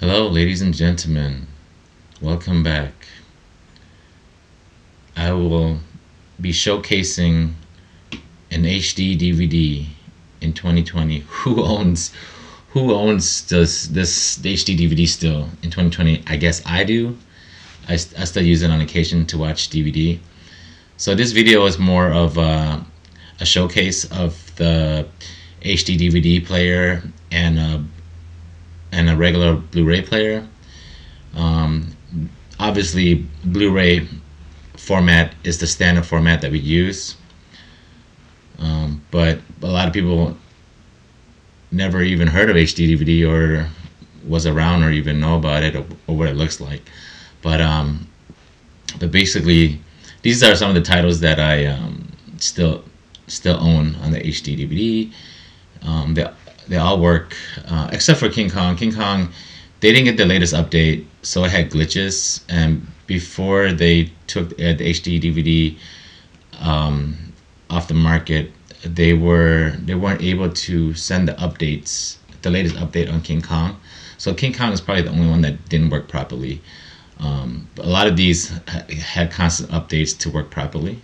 Hello, ladies and gentlemen. Welcome back. I will be showcasing an HD DVD in 2020. Who owns this HD DVD still in 2020? I guess I do. I still use it on occasion to watch DVD. So this video is more of a showcase of the HD DVD player and a regular Blu-ray player. Obviously, Blu-ray format is the standard format that we use, but a lot of people never even heard of HD DVD or was around or even know about it or what it looks like. But basically, these are some of the titles that I still own on the HD DVD. They all work except for King Kong. King Kong, they didn't get the latest update, so it had glitches. And before they took the HD DVD off the market, they weren't able to send the updates, the latest update on King Kong. So King Kong is probably the only one that didn't work properly. But a lot of these had constant updates to work properly.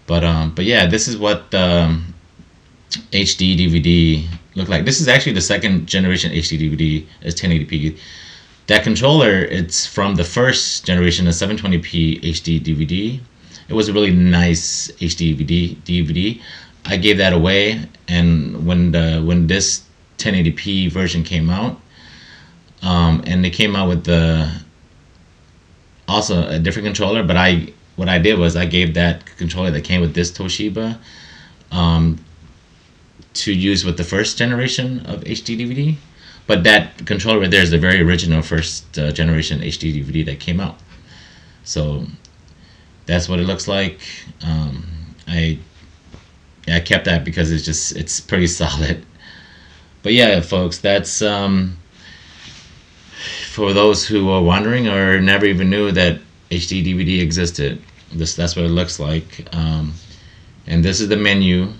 But yeah, this is what HD DVD look like. This is actually the second generation HD DVD. It's 1080p. That controller, it's from the first generation of 720p HD DVD. It was a really nice HD DVD. I gave that away, and when this 1080p version came out, and they came out with also a different controller, but what I did was I gave that controller that came with this Toshiba to use with the first generation of HD DVD. But that controller right there is the very original first generation HD DVD that came out. So that's what it looks like. I kept that because it's pretty solid. But yeah, folks, that's for those who are wondering or never even knew that HD DVD existed. That's what it looks like. And this is the menu.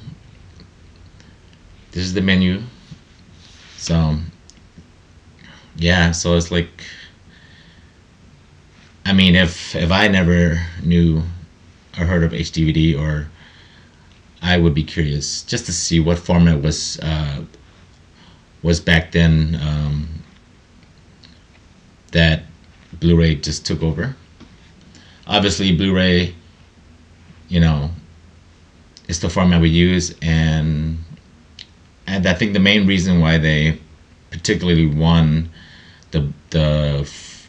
This is the menu. So yeah, so it's like, I mean, if I never knew or heard of HDVD, or I would be curious just to see what format was back then, that Blu-ray just took over. Obviously, Blu-ray, is the format we use, and I think the main reason why they particularly won this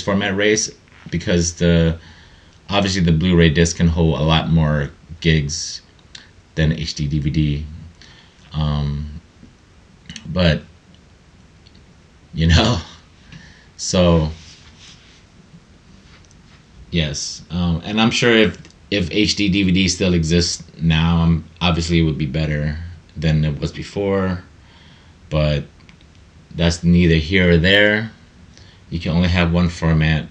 format race, because obviously the Blu-ray disc can hold a lot more gigs than HD DVD, but so yes, and I'm sure if HD DVD still exists now, obviously it would be better than it was before, but that's neither here or there. You can only have one format,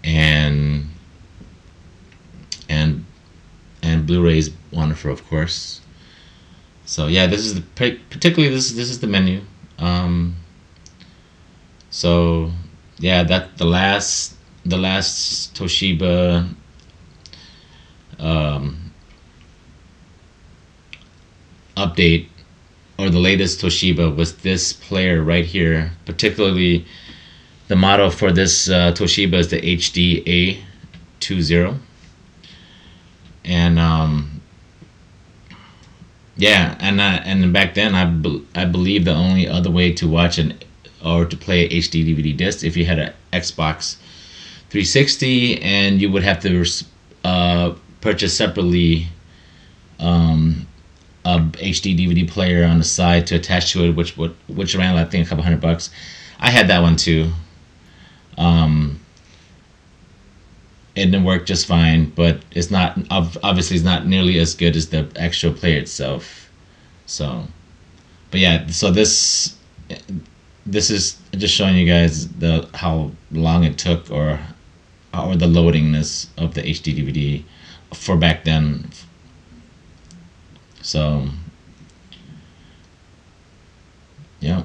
and Blu-ray is wonderful, of course. So yeah, this is particularly this is the menu. So yeah, that the last Toshiba update, or the latest Toshiba, was this player right here. Particularly, the model for this Toshiba is the HD-A20, and yeah, and back then I believe the only other way to watch or to play HD DVD disc, if you had an Xbox 360, and you would have to purchase separately a HD DVD player on the side to attach to it, which ran, I think, a couple $100. I had that one too. It didn't work just fine, but it's not, obviously it's not nearly as good as the actual player itself. So, but yeah, so this is just showing you guys how long it took, or the loadingness of the HD DVD for back then. So yeah,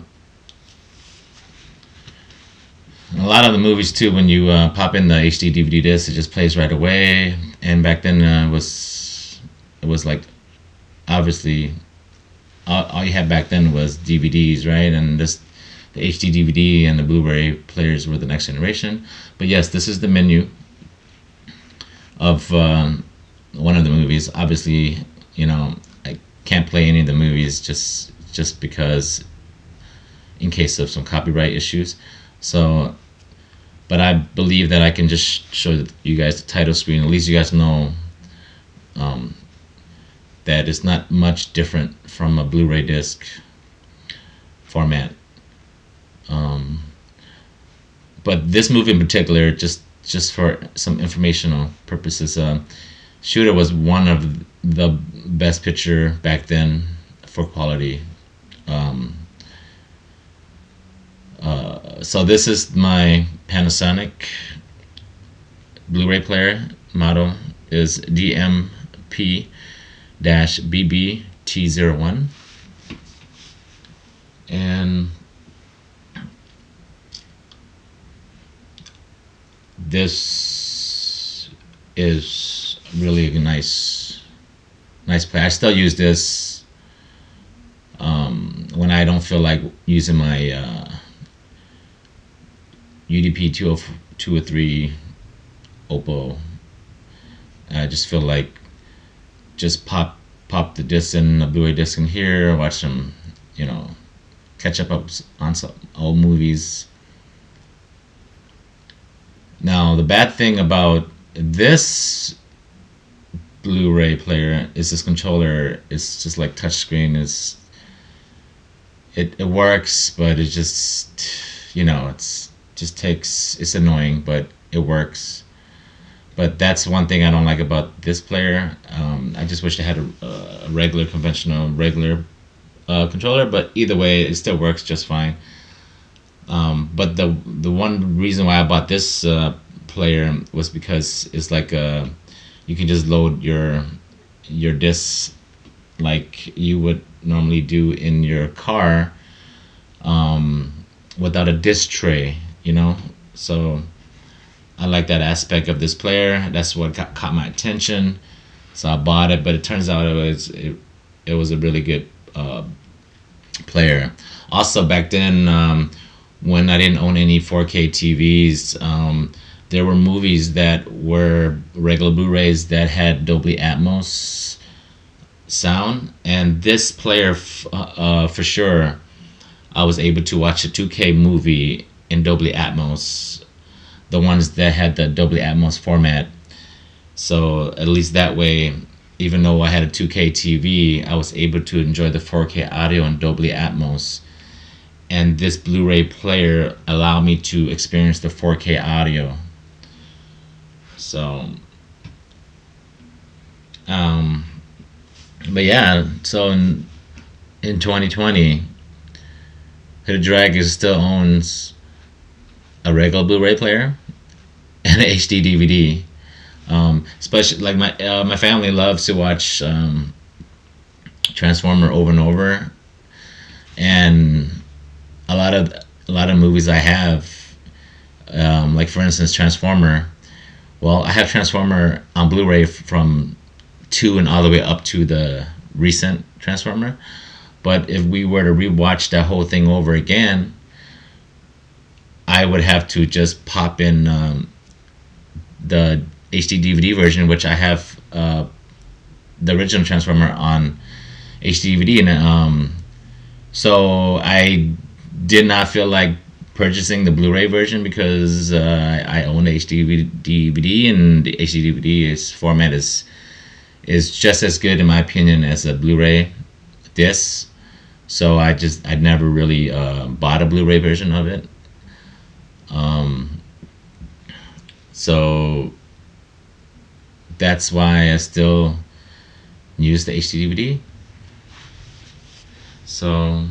A lot of the movies too, when you pop in the HD DVD disc, it just plays right away. And back then it was like, obviously all you had back then was DVDs, right? And the HD DVD and the Blu-ray players were the next generation. But yes, this is the menu of one of the movies. Obviously, you know, I can't play any of the movies just because, in case of some copyright issues. So, but I believe that I can just show you guys the title screen. At least you guys know that it's not much different from a Blu-ray disc format. But this movie in particular, just for some informational purposes, Shooter was one of the best picture back then for quality. So this is my Panasonic Blu-ray player. Model is DMP-BBT01, and this is really a nice player. I still use this when I don't feel like using my UDP-203 Oppo. I just feel like just pop the disc in, the Blu-ray disc in here, watch some, you know, catch up on some old movies. Now the bad thing about this Blu-ray player is this controller is just like touchscreen. It works, but it just, you know, it's annoying, but it works. But that's one thing I don't like about this player. I just wish they had a regular, conventional, controller, but either way, it still works just fine. But the one reason why I bought this player was because it's like you can just load your discs like you would normally do in your car, without a disc tray, you know. So I like that aspect of this player. That's what caught my attention, so I bought it. But it turns out it was a really good player. Also back then, when I didn't own any 4K TVs, there were movies that were regular Blu-rays that had Dolby Atmos sound, and this player for sure I was able to watch a 2K movie in Dolby Atmos, the ones that had the Dolby Atmos format. So at least that way, even though I had a 2K TV, I was able to enjoy the 4K audio in Dolby Atmos. And this Blu-ray player allowed me to experience the 4K audio. So, but yeah, so in 2020, Hooded Dragon still owns a regular Blu-ray player and an HD DVD. Especially like my family loves to watch Transformer over and over, and a lot of movies I have, like for instance Transformer. Well, I have Transformer on Blu-ray from 2 and all the way up to the recent Transformer. But if we were to rewatch that whole thing over again, I would have to just pop in the HD DVD version, which I have the original Transformer on HD DVD, and so I did not feel like purchasing the Blu-ray version because I own the HD DVD, and the HD DVD format is just as good in my opinion as a Blu-ray disc. So I never really bought a Blu-ray version of it. So that's why I still use the HD DVD. So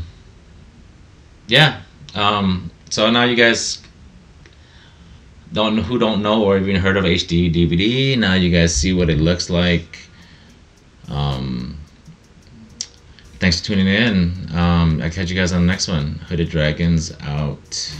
yeah, so now you guys who don't know or even heard of HD DVD, now you guys see what it looks like. Thanks for tuning in. I'll catch you guys on the next one. Hooded Dragons out.